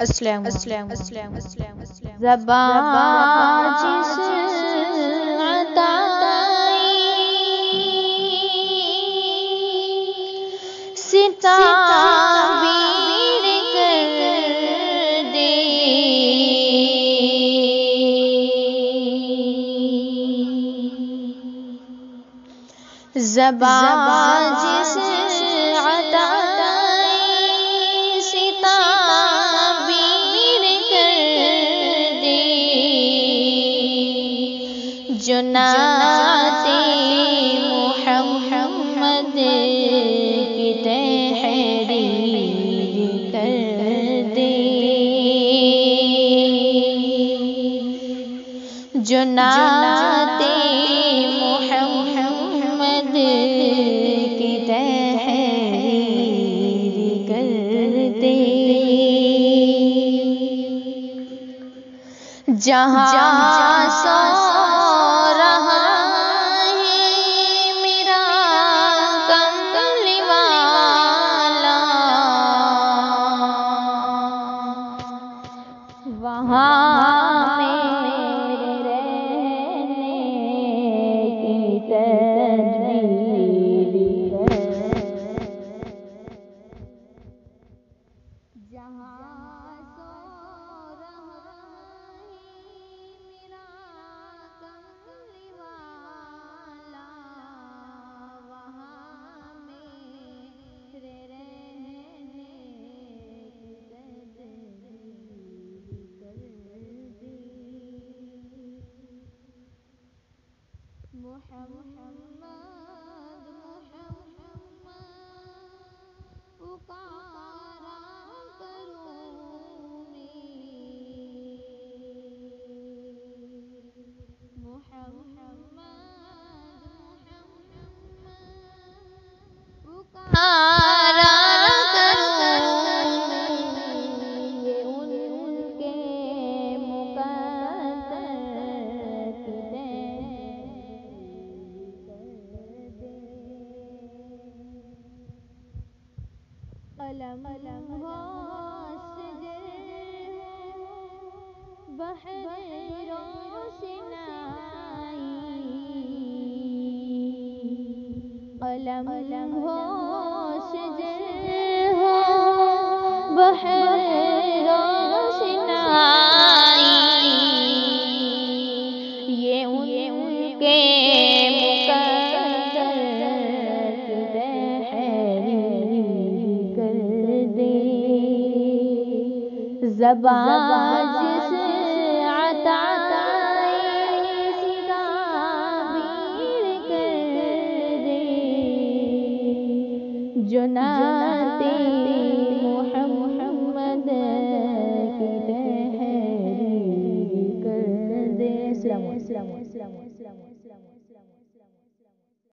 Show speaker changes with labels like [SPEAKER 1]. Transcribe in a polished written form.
[SPEAKER 1] السلام
[SPEAKER 2] زبان جس عطائی ستعبیر کر دے، زبان جس عطائی ستعبیر کر دے، جو نعت محمد کی تحریر کر دے، جو نعت محمد کی تحریر کر دے، جہاں سو رہا ہے میرا کملی والا، وہاں میرے رہنے کی تدبیر کر، جہاں سو رہا ہے میرا کملی والا، وہاں میرے رہنے کی تدبیر کر دی، محمد پکارا کروں میں، محمد پکارا کروں میں، ان کے مقدس کی تحریر کر دے، علم ہو شجر ہو بحر روشنائی، علم ہو شجر ہو بحر روشنائی، یہ ان کے مقدس کی تحریر کر دے، زبان جس عطائی ستعبیر کر دے، جو نعت محمد کی تحریر کر دے۔ السلام علیکم۔